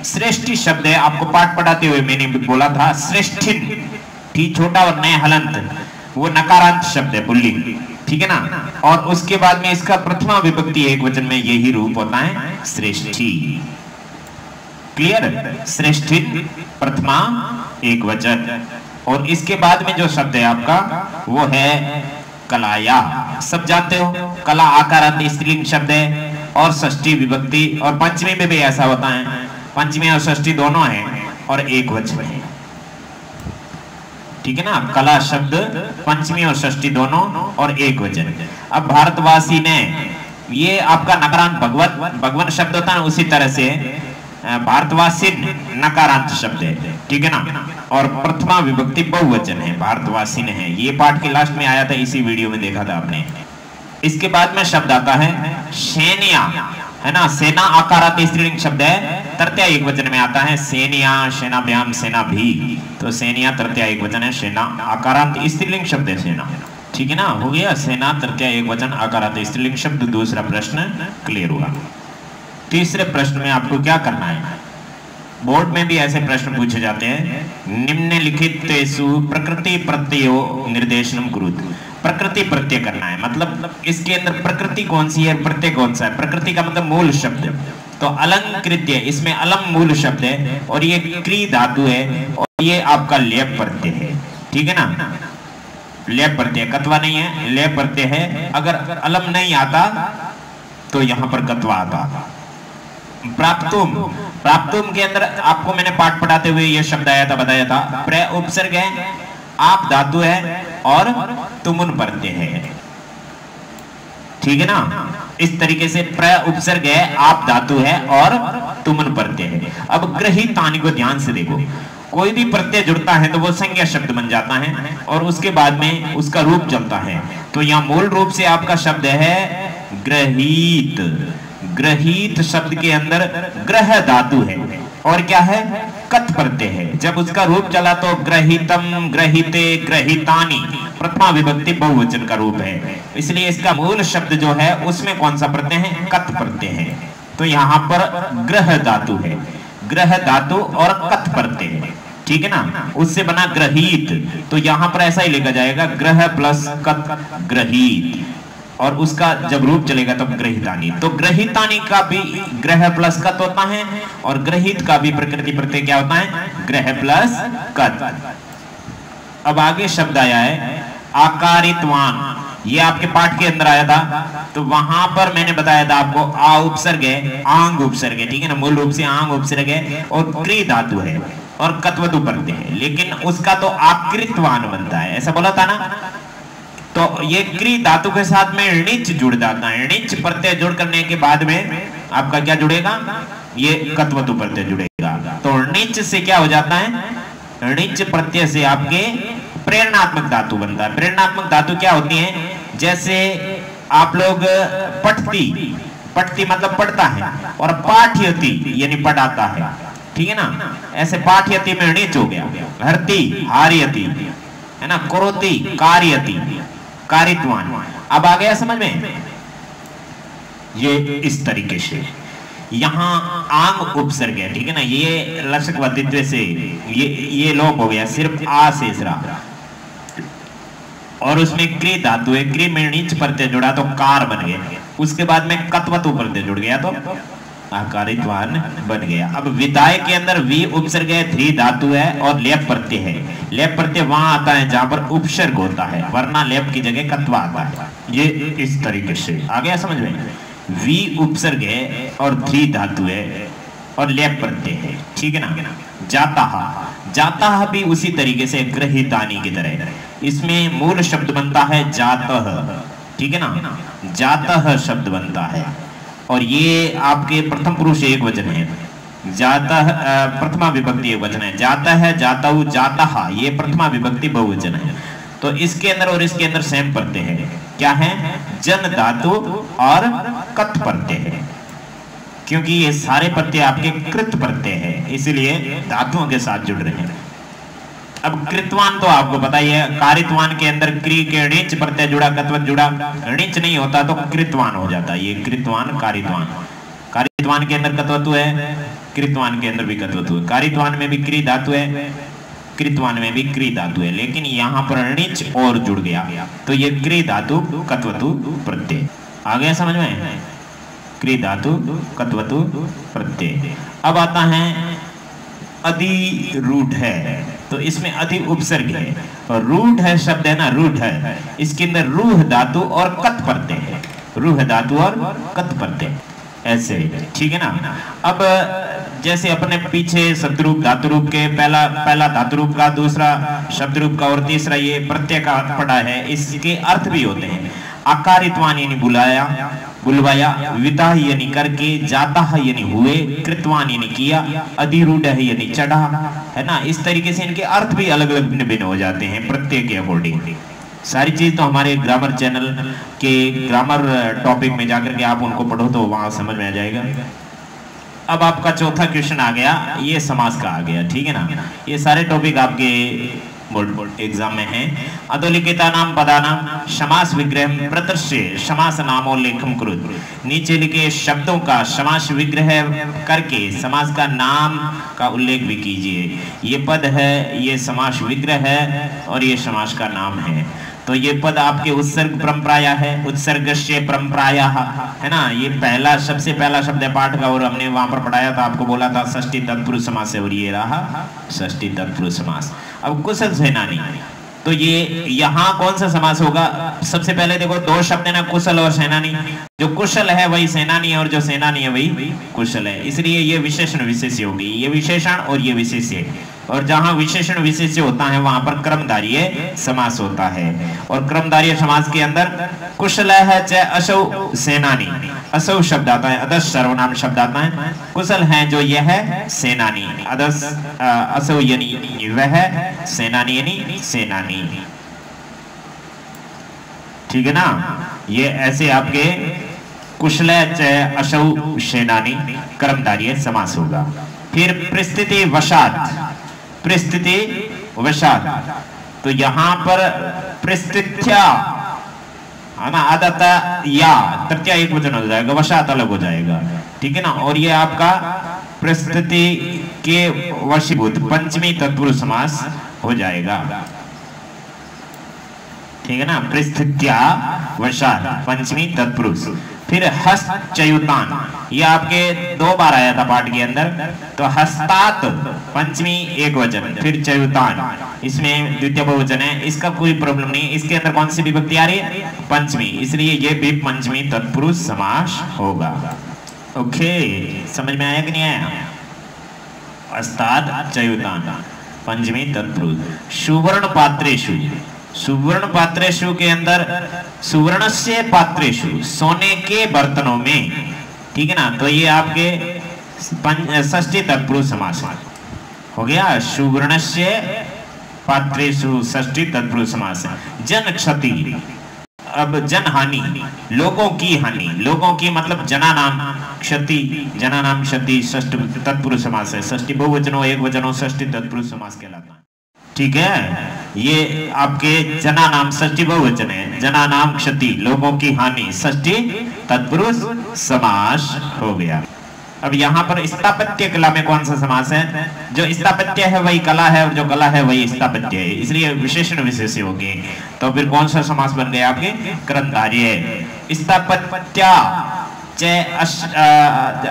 Speaker 2: श्रेष्ठी शब्द है, आपको पाठ पढ़ाते हुए मैंने बोला था, श्रेष्ठिन, ठी छोटा और नए हलंत, वो नकारांत शब्द है पुल्लिंग, ठीक है ना। और उसके बाद में इसका प्रथमा विभक्ति एक वचन में यही रूप होता है श्रेष्ठी। क्लियर। श्रेष्ठिन प्रथमा एक वचन। और इसके बाद में जो शब्द है आपका वो है कलाया। सब जानते हो, कला आकारांत स्त्रीलिंग शब्द है और षष्ठी विभक्ति, और पंचमी में भी ऐसा होता है, पंचमी और षष्ठी दोनों है और एक वचन है, ठीक है ना। कला शब्द पंचमी और षष्ठी दोनों और एक वचन। अब भारतवासी ने, ये आपका नकारांत भगवत, भगवान शब्द होता है, उसी तरह से भारतवासी नकारांत शब्द है, ठीक है ना। और प्रथमा विभक्ति बहुवचन है, भारतवासी ने है। ये पाठ के लास्ट में आया था, इसी वीडियो में देखा था आपने। इसके बाद में शब्द आता है सेनिया, है ना। सेना आकारांत स्त्रीलिंग शब्द है, तृतीया एक वचन में आता है, सेनिया, सेनाभ्याम, सेना भी, तो सेनिया तृतीया एक वचन है, सेना आकारांत स्त्रीलिंग शब्द है, सेना, ठीक है ना। हो गया, सेना तृतीया एक वचन आकारांत स्त्रीलिंग शब्द। दूसरा प्रश्न क्लियर हुआ। तीसरे प्रश्न में आपको क्या करना है, बोर्ड में भी ऐसे प्रश्न पूछे जाते हैं। निम्नलिखितेषु प्रकृति प्रत्ययो निर्देशनम कुरुत। प्रकृति प्रत्यय करना है, मतलब इसके अंदर प्रकृति कौन सी है, प्रत्यय कौन सा है। प्रकृति का मतलब मूल शब्द, तो अलंकृत्य, इसमें अलम मूल शब्द है और ये क्री धातु है और ये आपका लेप प्रत्यय है, ठीक है ना। लेप प्रत्यय, कत्वा नहीं है, लेप प्रत्यय है। अगर अलम नहीं आता तो यहां पर कत्वा आता। प्राप्तुम, प्राप्तुम के अंदर आपको मैंने पाठ पढ़ाते हुए ये शब्द आया था, बताया था, प्र उपसर्ग है, आप धातु है और तुमुन प्रत्यय है, ठीक है ना। इस तरीके से प्र उपसर्ग है, आप धातु है और तुमुन प्रत्यय है। अब ग्रहितानि को ध्यान से देखो, कोई भी प्रत्यय जुड़ता है तो वो संज्ञा शब्द बन जाता है और उसके बाद में उसका रूप चलता है। तो यहाँ मूल रूप से आपका शब्द है ग्रहीत। ग्रहीत शब्द के अंदर ग्रह धातु है और क्या है, कत प्रत्यय है। जब उसका रूप चला तो ग्रहीतम, ग्रहीते, ग्रहीतानि प्रथमा विभक्ति बहुवचन का रूप है, इसलिए इसका मूल शब्द जो है उसमें कौन सा प्रत्यय है, कत प्रत्यय है। तो यहाँ पर ग्रह धातु है, ग्रह धातु और कत प्रत्यय है, ठीक है ना, उससे बना ग्रहीत। तो यहाँ पर ऐसा ही लिखा जाएगा ग्रह प्लस कत ग्रहीत, और उसका जब रूप चलेगा तब ग्रहीतानि। तो ग्रहीतानि का भी ग्रह प्लस कत होता है और ग्रहीत का भी प्रकृति प्रत्यय क्या होता है, ग्रह प्लस कत। अब आगे शब्द आया है आकारित्वान, ये आपके पाठ के अंदर आया था। तो वहां पर मैंने बताया था आपको आ उपसर्ग है, आंग उपसर्ग है, ठीक है ना, मूल रूप से आंग उपसर्ग है और क्री धातु है और कत्वतु प्रत्यय है, लेकिन उसका तो आकृतवान बनता है, ऐसा बोला था ना। तो ये क्री धातु के साथ में णिच जुड़ जाता है, णिच प्रत्यय जुड़ करने के बाद में आपका क्या जुड़ेगा, ये कत्वतु प्रत्यय जुड़ेगा। तो णिच से क्या हो जाता है, णिच प्रत्यय से आपके प्रेरणात्मक धातु बनता है। प्रेरणात्मक धातु क्या होती है, जैसे आप लोग पठती, पठती मतलब पढ़ता है, और पाठ्यति यानी पढ़ाता है, ठीक है ना, ऐसे पाठ्यति में णिच हो गया। हरति हार्यति है ना, करोति कार्यति, कारित्वान। अब आ गया समझ में, ये इस तरीके से यहाँ आंग उपसर्ग है, ठीक है ना, ये लक्षक वधित्व से ये लोप हो गया, सिर्फ आ शेष रहा और उसमें क्री धातु है, क्री में नीच प्रत्यय जुड़ा तो कार बन गया, उसके बाद में कत्वतु प्रत्यय जुड़ गया तो आकारित्वान बन गया। अब विधाय के अंदर वी उपसर्ग है, ध्री धातु है और लेप प्रत्यय है। लेप प्रत्यय वहां आता है जहां पर उपसर्ग होता है, वरना लेप की जगह कत्वा आता है। ये इस तरीके से आ गया समझ में, वी उपसर्ग है और ध्री धातु है और लेप प्रत्यय है, ठीक है ना। जाता, जाता भी उसी तरीके से ग्रहीतानि की तरह, इसमें मूल शब्द बनता है जातः, ठीक है ना, जातः शब्द बनता है और ये आपके प्रथम पुरुष एक वचन है, जाता प्रथमा विभक्ति एक वचन है, जाता है, जाताऊ, जाता, ये प्रथमा विभक्ति बहुवचन है। तो इसके अंदर और इसके अंदर सेम प्रत्यय है, क्या है, जन धातु और कत प्रत्यय है, क्योंकि ये सारे प्रत्यय आपके कृत प्रत्यय है, इसलिए धातुओं के साथ जुड़ रहे हैं। अब कृतवान तो आपको पता ही है, कारित्वान के अंदर क्री के णिच प्रत्यय जुड़ा, कत्वत जुड़ा, णिच नहीं होता तो कृतवान हो जाता है। ये कृतवान, कारित्वान, कारित्वान के अंदर कत्वतु है, कृतवान के अंदर भी कत्वतु है, कारित्वान में भी क्री धातु है, कृतवान में भी क्री धातु है, लेकिन यहाँ पर णिच और जुड़ गया तो ये क्री धातु कत्वतु प्रत्यय आ गया समझ में, क्री धातु कत्वतु प्रत्यय। अब आता है अधिरूढ़ है, तो इसमें अधि उपसर्ग है और रूढ़ है शब्द है ना, रूढ़ है, इसके अंदर रूह धातु और कत प्रत्यय है, रूह धातु और कत प्रत्यय ऐसे, ठीक है ना। अब जैसे अपने पीछे शब्दरूप धातुरूप के पहला धातुरूप का, दूसरा शब्दरूप का और तीसरा ये प्रत्यय का पढ़ा है, इसके अर्थ भी होते हैं। आकारित्वान यानी बुलाया, बुलवाया, विता यानी करके, जाता यानी हुए, कृतवान यानी किया, अधिरूढ़ यानी चढ़ा, है ना। इस तरीके से इनके अर्थ भी अलग अलग भिन्न भिन्न हो जाते हैं प्रत्यय के अकॉर्डिंग। सारी चीज तो हमारे ग्रामर चैनल के ग्रामर टॉपिक में जाकर के आप उनको पढ़ो तो वहां समझ में आ जाएगा। अब आपका चौथा क्वेश्चन आ गया, ये समास का आ गया, ठीक है ना। ये सारे टॉपिक आपके बोर्ड एग्जाम में है। अधोलिखिता नाम पदानाम समास विग्रह प्रदर्श्य समास नामोल्लेखम कुरुत, नीचे लिखे शब्दों का समास विग्रह करके समास का नाम का उल्लेख भी कीजिए। ये पद है, ये समास विग्रह है और ये समास का नाम है। तो ये पद आपके उत्सर्ग परंपराया है, उत्सर्गस्य परंपराया है ना। ये पहला सबसे पहला शब्द है पाठ का और हमने वहां पर पढ़ाया था, आपको बोला था षष्ठी तत्पुरुष समास है और ये रहा षष्ठी तत्पुरुष समास। अब कुशल सेनानी, तो ये यहाँ कौन सा समास होगा, सबसे पहले देखो दो शब्द है ना, कुशल और सेनानी। जो कुशल है वही सेनानी है और जो सेनानी है वही कुशल है, इसलिए ये विशेषण विशेष्य होगी, ये विशेषण और ये विशेष्य। और जहां विशेषण विशेष्य होता है वहां पर कर्मधारय समास होता है। और कर्मधारय समास के अंदर कुशलः च असौ सेनानी, असौ शब्द आता है, अदस सर्वनाम शब्द आता है। कुशल है जो यह है सेनानी, अदस असौ यानी वह, सेनानी यानी सेनानी। ठीक है ना, ये ऐसे आपके कुशलः च असौ सेनानी कर्मधारय समास होगा। फिर परिस्थिति वशात, परिस्थिति वशात, तो यहां पर परिस्थित्या है ना, आदता या तृतीया एक वचन हो जाएगा, वशात अलग हो जाएगा। ठीक है ना, और ये आपका परिस्थिति के वशीभूत पंचमी तत्पुरुष समास हो जाएगा। ठीक है ना, परिस्थित्या वशात पंचमी तत्पुरुष। फिर हस्तच्युतान, ये आपके 2 बार आया था पाठ के अंदर। तो हस्तात पंचमी एक वचन, फिर च्युतान इसमें द्वितीय बहुवचन है, इसका कोई प्रॉब्लम नहीं। इसके अंदर कौन सी विभक्ति आ रही है? पंचमी, इसलिए ये भी पंचमी तत्पुरुष समास होगा। ओके, समझ में आया कि नहीं आया? हस्तात च्युतान पंचमी तत्पुरुष। सुवर्ण पात्रेषु, सुवर्ण पात्रेषु के अंदर सुवर्णस्य पात्रेषु, सोने के बर्तनों में। ठीक है ना, तो ये आपके षष्ठी तत्पुरुष समास हो गया। सुवर्णस्य पात्रेषु षष्ठी तत्पुरुष समास। जन क्षति, अब जन हानि, लोगों की हानि, लोगों की मतलब जना नाम क्षति, जना नाम क्षति षष्ठी तत्पुरुष समास है। षष्ठी बहुवचनों एक वचनों षष्ठी तत्पुरुष समास कहलाता है। ठीक है, ये आपके जना नाम षष्ठी बहुवचन है, जना नाम क्षति लोगों की हानि षष्ठी तत्पुरुष समास हो गया। अब यहाँ पर स्थापत्य कला में कौन सा समास है? जो स्थापत्य है वही कला है और जो कला है वही स्थापत्य है, इसलिए विशेषण विशेष्य हो गए। तो फिर कौन सा समास बन गया आपके? कर्मधारय। स्थापत्या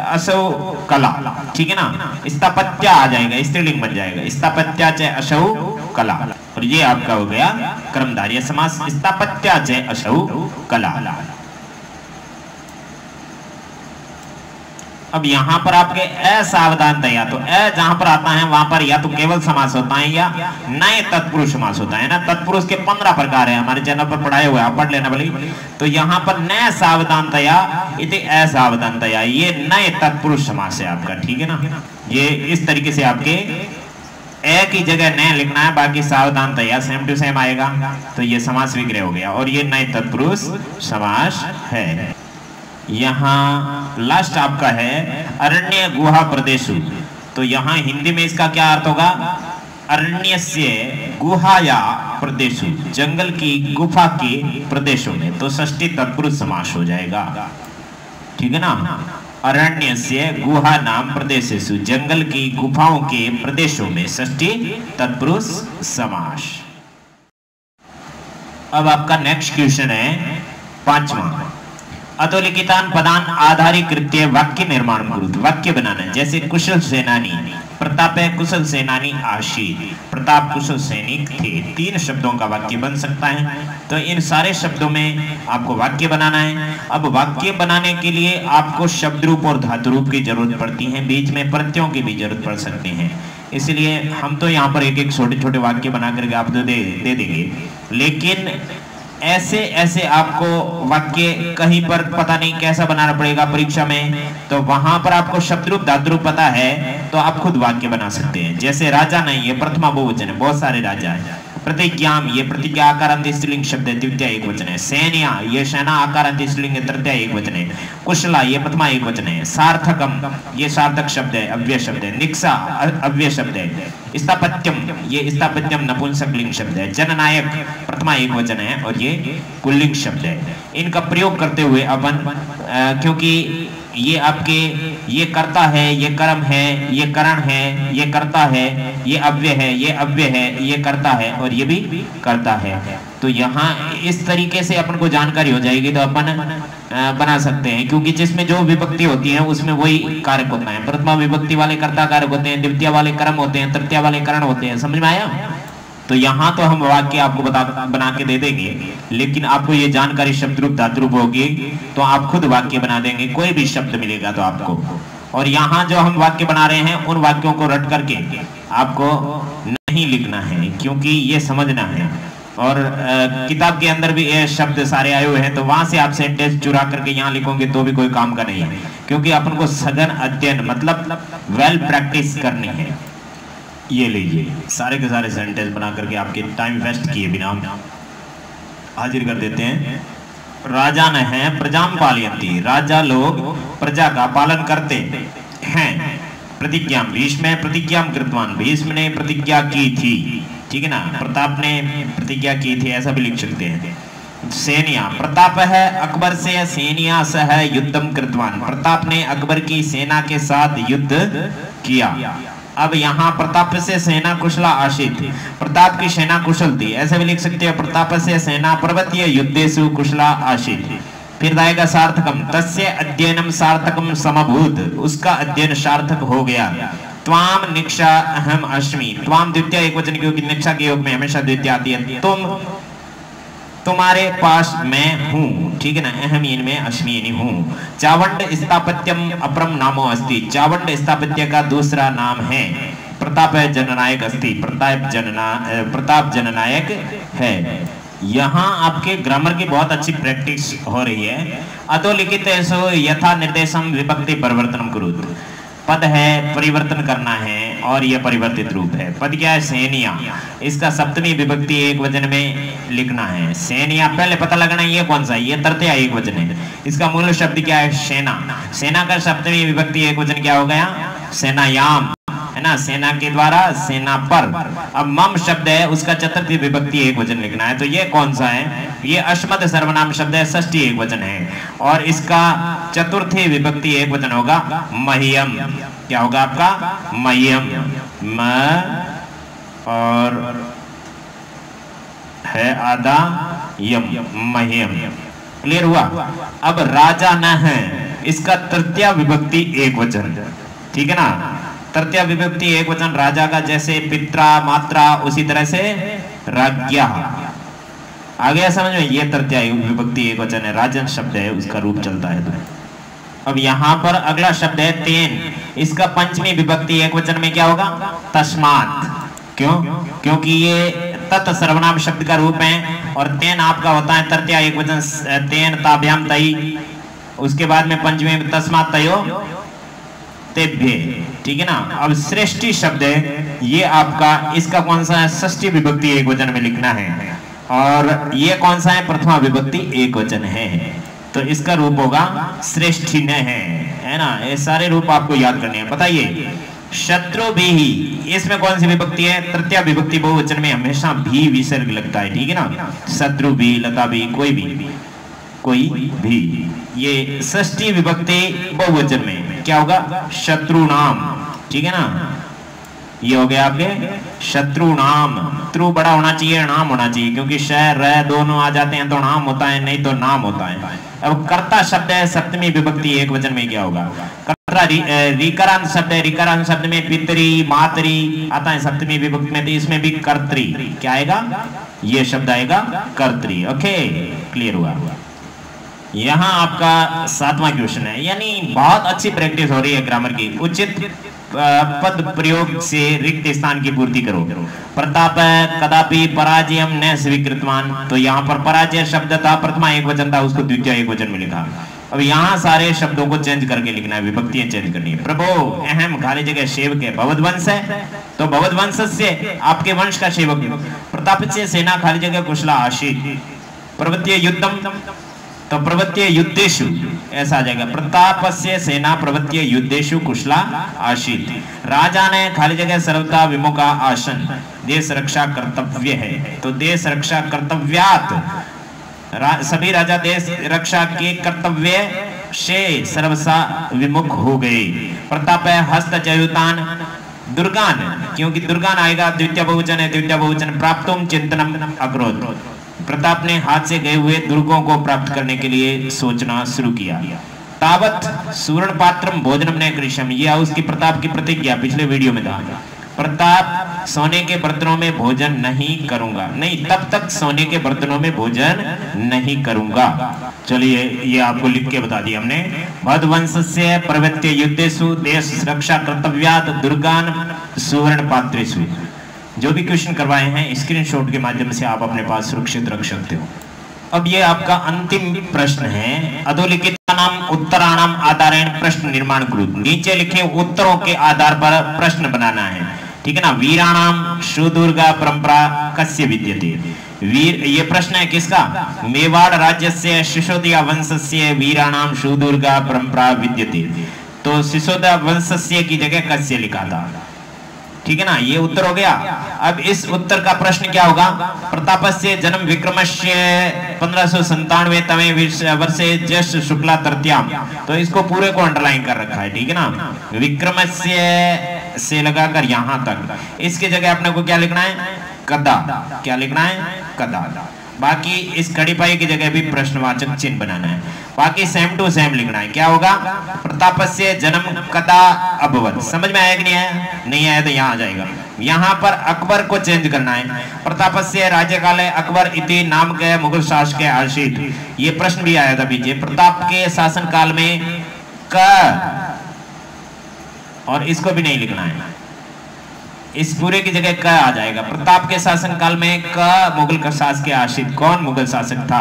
Speaker 2: असौ कला, ठीक है ना, स्थापत्या आ जाएगा, स्त्रीलिंग बन जाएगा, स्थापत्या च असौ कला, और ये आपका हो गया कर्मधारय समास। स्थापत्या च असौ कला। अब यहाँ पर आपके असावधानतया, तो अ जहां पर आता है वहां पर या तो केवल समास होता है या नए तत्पुरुष समास होता है ना। तत्पुरुष के 15 प्रकार है, हमारे चैनल पर पढ़ाए हुए, आप पढ़ लेना भले। तो यहाँ पर न सावधानतया इति असावधानतया, ये नए तत्पुरुष समास है आपका। ठीक है ना, ये इस तरीके से आपके ए की जगह न लिखना है, बाकी सावधानतया सेम टू सेम आएगा। तो ये समास विग्रह हो गया और ये नए तत्पुरुष समास है। यहाँ लास्ट आपका है अरण्य गुहा प्रदेशु, तो यहाँ हिंदी में इसका क्या अर्थ होगा? अरण्यस्य गुहाया प्रदेशु, जंगल की गुफा के प्रदेशों में, तो षष्ठी तत्पुरुष समास हो जाएगा। ठीक है ना, अरण्यस्य गुहा नाम प्रदेशेषु, जंगल की गुफाओं के प्रदेशों में षष्ठी तत्पुरुष समास। अब आपका नेक्स्ट क्वेश्चन है 5वां। अधोलिखितान पदान आधारीकृत्य वाक्य निर्माण करो, वाक्य बनाना। जैसे कुशल सेनानी, प्रताप कुशल सेनानी आशीत, प्रताप कुशल सैनिक थे, 3 शब्दों का वाक्य बन सकता है। तो इन सारे शब्दों में आपको वाक्य बनाना है। अब वाक्य बनाने के लिए आपको शब्द रूप और धातु रूप की जरूरत पड़ती है, बीच में प्रत्ययों की भी जरूरत पड़ सकती है। इसलिए हम तो यहाँ पर एक-एक छोटे-छोटे वाक्य बना करके आपको दे देंगे, लेकिन ऐसे ऐसे आपको वाक्य कहीं पर पता नहीं कैसा बनाना पड़ेगा परीक्षा में, तो वहां पर आपको शब्द रूप धातु रूप पता है तो आप खुद वाक्य बना सकते हैं। जैसे राजा नहीं, ये प्रथमा बहुवचन है, बहुत सारे राजा है। प्रतिज्ञाम, ये प्रतिज्ञा आकारांत स्त्रीलिंग शब्द है, द्वितीय एक वचन है। सैन्या, ये सेना आकारांत स्त्रीलिंग है, तृतीय एक वचन है। कुशला, ये प्रथमा एक वचन है। सार्थकम, ये सार्थक शब्द है, अव्यय शब्द है। निक्सा अव्यय शब्द है। स्थापत्यम, ये स्थापत्यम नपुंसकलिंग शब्द है। जननायक प्रथमा एक वचन है और ये पुल्लिंग शब्द है। इनका प्रयोग करते हुए अपन क्योंकि ये आपके ये कर्ता है, ये कर्म है, ये करण है, ये कर्ता है, ये अव्यय है, ये अव्यय है, ये कर्ता है और ये भी कर्ता है। तो यहाँ इस तरीके से अपन को जानकारी हो जाएगी तो अपन बना सकते हैं, क्योंकि जिसमें जो विभक्ति होती है उसमें वही कारक होता है। प्रथमा विभक्ति वाले कर्ता कारक होते हैं, द्वितीय वाले कर्म होते हैं, तृतीय वाले करण होते हैं। समझ में आया? तो यहाँ तो हम वाक्य आपको बना के दे देंगे, लेकिन आपको ये जानकारी शब्द रूप धातु रूप होगी तो आप खुद वाक्य बना देंगे, कोई भी शब्द मिलेगा तो आपको। और यहाँ जो हम वाक्य बना रहे हैं उन वाक्यों को रट करके आपको नहीं लिखना है, क्योंकि ये समझना है। और किताब के अंदर भी ये शब्द सारे आए हुए हैं, तो वहां से आप सेंटेंस चुरा करके यहाँ लिखोगे तो भी कोई काम का नहीं है, क्योंकि अपन को सघन अध्ययन मतलब वेल प्रैक्टिस करनी है। ये लीजिए सारे के सारे सेंटेंस बना करके आपके टाइम वेस्ट किए बिना हाजिर कर देते हैं। राजा न है प्रजाम पालयन्ति, राजा लोग प्रजा का पालन करते हैं। प्रतिज्ञा भीष्म प्रतिज्ञा कृतवान, भीष्म ने प्रतिज्ञा की थी, ठीक है ना, प्रताप ने प्रतिज्ञा की थी, ऐसा भी लिख सकते हैं। सेनिया प्रताप है अकबर से सेनिया सह युद्धम कृतवान, प्रताप ने अकबर की सेना के साथ युद्ध किया। अब यहाँ प्रताप से सेना कुशला आशीत, प्रताप की सेना कुशल थी, ऐसे भी लिख सकते हैं। प्रताप से सेना पर्वतीय युद्धेषु कुशला आशीत। फिर आएगा सार्थकम, तस्य अध्ययनम सार्थकम समभूत, उसका अध्ययन सार्थक हो गया। त्वाम निक्षा अहम अस्मि, त्वाम द्वितीय एकवचन क्योंकि निक्षा के योग में हमेशा द्वितीय आती है। तुम तुम्हारे पास मैं हूँ, ठीक है ना, अहम इनमें अस्मि हूँ। चावंड स्थापत्यम अपरम नामो अस्ति, चावंड स्थापत्य का दूसरा नाम है। प्रताप जननायक अस्ति, प्रताप जननायक है। यहाँ आपके ग्रामर की बहुत अच्छी प्रैक्टिस हो रही है। अधोलिखित यथा निर्देशम विभक्ति परिवर्तनम कुरुत, पद है परिवर्तन करना है और यह परिवर्तित रूप है। पद क्या है? सेनिया, इसका सप्तमी विभक्ति एक वचन में लिखना है। सेनिया पहले पता लगाना है ये कौन सा है, ये तृतीया एक वचन है। इसका मूल शब्द क्या है? सेना। सेना का सप्तमी विभक्ति एक वचन क्या हो गया? सेनायाम, है ना, सेना के द्वारा, सेना पर। अब मम शब्द है, उसका चतुर्थी विभक्ति एक वचन लिखना है। तो ये कौन सा है? ये अश्मत सर्वनाम शब्द है, षष्ठी एक वचन है, और इसका चतुर्थी विभक्ति एक वचन होगा मह्यम। क्या होगा आपका? मह्यम, म और है आधा यम, मह्यम। क्लियर हुआ? अब राजा न है, इसका तृतीया विभक्ति एक वचन, ठीक है ना, तृतीया विभक्ति एक वचन राजा का, जैसे पित्रा मात्रा, उसी तरह से राज्ञा। आ गया समझ में? ये तृतीया विभक्ति एक वचन है, राजन शब्द है, उसका रूप चलता है। तो अब यहाँ पर अगला शब्द है तेन, इसका पंचमी विभक्ति एक वचन में क्या होगा? तस्मात्। क्यों? क्योंकि ये तत् सर्वनाम शब्द का रूप है, और तेन आपका होता है तृतीया एक वचन, तेन ताभ्याम तई, उसके बाद में पंचमी तस्मात् तयो तेभ्य, ठीक है ना। अब श्रेष्ठी शब्द है ये आपका, इसका कौन सा है? षष्ठी विभक्ति एक वचन में लिखना है, और ये कौन सा है? प्रथमा विभक्ति एक वचन है, तो इसका रूप होगा श्रेष्ठी न है ना। ये सारे रूप आपको याद करने हैं। बताइए, शत्रु भी, इसमें कौन सी विभक्ति है? तृतीया विभक्ति बहुवचन में हमेशा भी विसर्ग लगता है, ठीक है ना। शत्रु भी, लता भी, कोई भी। ये षष्ठी विभक्ति बहुवचन में क्या होगा? शत्रु नाम, ठीक है ना। ये हो गया आपके शत्रु नाम। त्रू बड़ा होना चाहिए, नाम होना चाहिए, क्योंकि शहर रह दोनों आ जाते हैं तो नाम होता है, नहीं तो नाम होता है। अब कर्ता शब्द है, सप्तमी विभक्ति एक वचन में क्या होगा? कर्ता। रिकरांत शब्द है, रिकरांत शब्द में पितरी मातरी आता है सप्तमी विभक्ति में, तो इसमें भी कर्त्री क्या आएगा? ये शब्द आएगा कर्त्री। ओके, क्लियर हुआ? यहाँ आपका 7वां क्वेश्चन है, यानी बहुत अच्छी प्रैक्टिस हो रही है ग्रामर की। उचित पद प्रयोग से रिक्त स्थान की पूर्ति करो। प्रताप कदापि पराजयम न स्वीकृतवान, तो यहाँ पर पराजय शब्द था, प्रथमा एक वचन था, उसको द्वितीय एक वचन में लिखा। अब यहाँ सारे शब्दों को चेंज करके लिखना है, विभक्तियां चेंज करनी है। प्रभो अहम खाली जगह सेवक है, भगवत वंश है, तो भगवत वंश से आपके वंश का सेवक। प्रताप से सेना खाली जगह कुशला आशीत। प्रवृत्ति युद्धम, तो प्रवृत्ति युद्धेषु ऐसा आ जाएगा। प्रताप से सेना प्रवृत्ति युद्धेषु कुशला आशीत। राजा ने खाली जगह सर्वथा विमुखा आसन, देश रक्षा कर्तव्य है, तो देश रक्षा कर्तव्यात, सभी राजा देश रक्षा के कर्तव्य से सर्वसा विमुख हो गए। प्रताप हस्त जयुतान दुर्गान, क्योंकि दुर्गान आएगा द्वितीय बहुवचन है, द्वितीय बहुवचन प्राप्तुम चिंतनम अकरोत्। प्रताप ने हाथ से गए हुए दुर्गों को प्राप्त करने के लिए सोचना शुरू किया। तावत सुवर्ण पात्रम भोजनम न कृषम, यह उसकी प्रताप की प्रतिज्ञा पिछले वीडियो में था। प्रताप सोने के बर्तनों में भोजन नहीं करूंगा। नहीं, तब तक सोने के बर्तनों में भोजन नहीं करूंगा। चलिए ये आपको लिख के बता दिया हमने। मधुवंशस्य प्रवृत्ति युद्धेषु देश रक्षा कर्तव्यात् दुर्गान सुवर्ण पात्रेषु। जो भी क्वेश्चन करवाए हैं स्क्रीनशॉट के माध्यम से आप अपने पास सुरक्षित रख सकते हो। अब ये आपका अंतिम प्रश्न है। अधोलिखितानाम उत्तराणाम आधारेण प्रश्न निर्माण करो। नीचे लिखे उत्तरों के आधार पर प्रश्न बनाना है, ठीक है ना। वीराणाम सुदुर्गा परंपरा कस्य विद्यते। वीर, ये प्रश्न है किसका? मेवाड़ राज्य से सिसोदिया वंशस्य वीराणाम सुदुर्गा परंपरा विद्यते। तो सिसोदिया वंशस्य की जगह कस्य लिखा था, ठीक है ना। ये उत्तर हो गया। अब इस उत्तर का प्रश्न क्या होगा? प्रतापस्य जन्म विक्रमस्य 1597 तमे वर्षे ज्येष्ठ शुक्ला तृतीयाम। तो इसको पूरे को अंडरलाइन कर रखा है, ठीक है ना। विक्रमस्य से लगाकर यहां तक, इसकी जगह अपने को क्या लिखना है? कदा। क्या लिखना है? कदा। बाकी इस खड़ी पाई की जगह भी प्रश्नवाचक चिन्ह बनाना है। बाकी सेम टू सेम लिखना है। क्या होगा? प्रतापस्य जन्म कदा अभवत। समझ में आया कि नहीं आया? नहीं आया तो यहाँ आ जाएगा। यहाँ पर अकबर को चेंज करना है। प्रतापस्य राज्यकाले अकबर इति नाम के मुगल शासक आशीत। ये प्रश्न भी आया था पीछे। प्रताप के शासन काल में क, और इसको भी नहीं लिखना है, इस पूरे की जगह क आ जाएगा। प्रताप के शासन काल में क मुगल का शासक आशीत। कौन मुगल शासक था?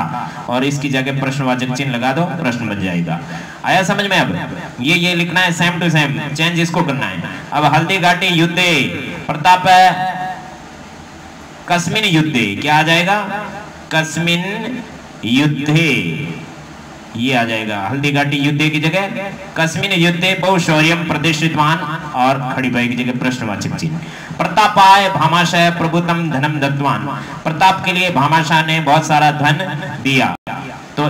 Speaker 2: और इसकी जगह प्रश्नवाचक चिन्ह लगा दो, प्रश्न बन जाएगा। आया समझ में? अब ये लिखना है सेम टू सेम, चेंज इसको करना है। अब हल्दी घाटी युद्धे प्रताप कस्मिन युद्धे, क्या आ जाएगा? कस्मिन युद्धे, ये आ जाएगा। हल्दी घाटी युद्धे की जगह कस्मिन युद्धे बहुशौर्यम प्रदर्शितवान, और खड़ी बाई की जगह प्रश्नवाचक चिन्ह। प्रतापाय भामाशाय प्रभुतम धनम दत्तवान। प्रताप के लिए भामाशाह ने बहुत सारा धन दिया। तो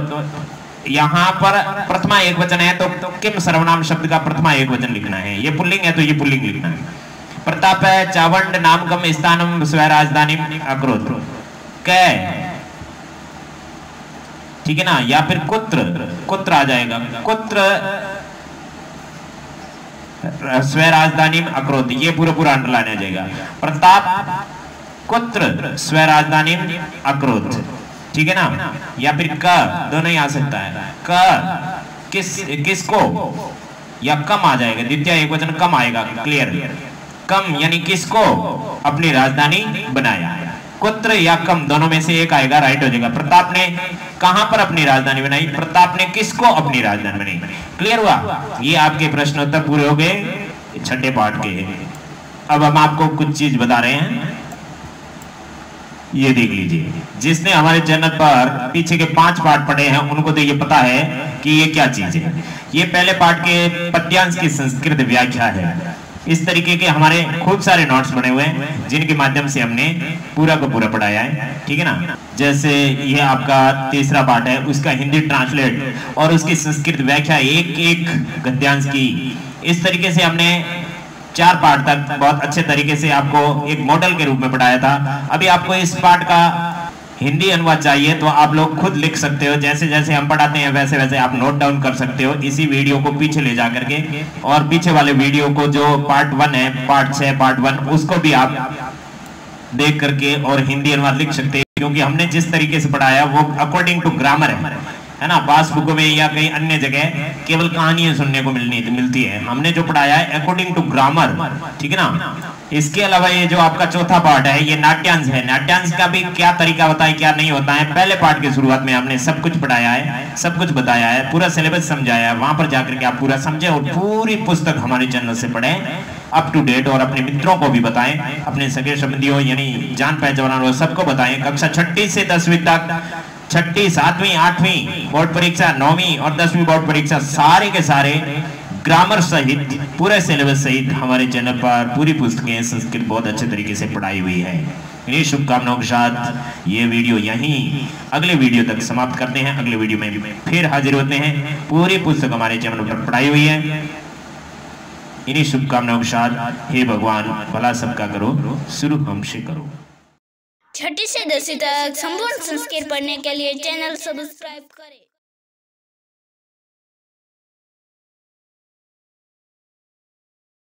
Speaker 2: यहाँ पर प्रथमा एक वचन है, तो किम सर्वनाम शब्द का प्रथमा एक वचन लिखना है। ये पुल्लिंग है तो ये पुल्लिंग लिखना है। प्रताप चावंड नामकम स्थानम स्व राजधानी अक्रोध, कै, ठीक है ना। या फिर कुत्र, कुत्र आ जाएगा। कुत्र स्व राजधानी अक्रोध, ये पूरा अंडरलाइन आ जाएगा। प्रताप कुत्र स्व राजधानी अक्रोध, ठीक है ना। या फिर क, दोनों ही आ सकता है। क किसको, या कम आ जाएगा। द्वितीय एक वचन कम आएगा, क्लियर। कम यानी किसको अपनी राजधानी बनाया। कुत्र या कम दोनों में से एक आएगा, राइट हो जाएगा। प्रताप ने कहां पर अपनी राजधानी बनाई? प्रताप ने किसको अपनी राजधानी बनाई? क्लियर हुआ? ये आपके प्रश्नोत्तर पूरे हो गए छठे पाठ के। अब हम आपको कुछ चीज बता रहे हैं, ये देख लीजिए। जिसने हमारे चैनल पर पीछे के 5 पाठ पढ़े हैं उनको तो ये पता है कि ये क्या चीज है। ये पहले पाठ के पद्यांश की संस्कृत व्याख्या है। इस तरीके के हमारे खूब सारे नोट्स बने हुए हैं जिनके माध्यम से हमने पूरा का पूरा पढ़ाया है, ठीक है ना। जैसे ये आपका तीसरा पाठ है, उसका हिंदी ट्रांसलेट और उसकी संस्कृत व्याख्या एक एक गद्यांश की। इस तरीके से हमने 4 पाठ तक बहुत अच्छे तरीके से आपको एक मॉडल के रूप में पढ़ाया था। अभी आपको इस पाठ का हिंदी अनुवाद चाहिए तो आप लोग खुद लिख सकते हो। जैसे जैसे हम पढ़ाते हैं वैसे वैसे आप नोट डाउन कर सकते हो इसी वीडियो को पीछे ले जा करके। और पीछे वाले वीडियो को जो पार्ट 1 है, पार्ट 6 पार्ट 1, उसको भी आप देख करके और हिंदी अनुवाद लिख सकते हैं। क्योंकि हमने जिस तरीके से पढ़ाया वो अकॉर्डिंग टू ग्रामर है ना। पासबुक में या कहीं अन्य जगह केवल कहानियां सुनने को मिलती है। हमने जो पढ़ाया है अकॉर्डिंग टू ग्रामर, ठीक है ना। इसके अलावा ये जो आपका चौथा पार्ट है ये नाट्यांश है। नाट्यांश का भी क्या तरीका होता है, क्या नहीं होता है, पहले पार्ट की शुरुआत में हमने सब कुछ पढ़ाया है, सब कुछ बताया है, पूरा सिलेबस समझाया है। वहां पर जाकर के आप पूरा समझे और पूरी पुस्तक हमारे चैनल से पढ़ें अप टू डेट, और अपने मित्रों को भी बताएं, अपने सगे संबंधियों यानी जान पहचान वालों सबको बताएं। कक्षा 6ठी से 10वीं तक, 6ठी 7वीं 8वीं बोर्ड परीक्षा, 9वीं और 10वीं बोर्ड परीक्षा, सारे के सारे ग्रामर सहित पूरे सिलेबस सहित हमारे चैनल पर पूरी पुस्तकें संस्कृत बहुत अच्छे तरीके से पढ़ाई हुई है। इन्हीं शुभकामनाओं के साथ ये वीडियो यहीं अगले वीडियो तक समाप्त करते हैं। अगले वीडियो में फिर हाजिर होते हैं। पूरी पुस्तक हमारे चैनल पर पढ़ाई हुई है। इन्हीं शुभकामनाओं के साथ हे भगवान भला सबका करो, शुरू हमसे करो।
Speaker 3: 6ठी से 10वीं तक संपूर्ण संस्कृत पढ़ने के लिए चैनल सब्सक्राइब करें।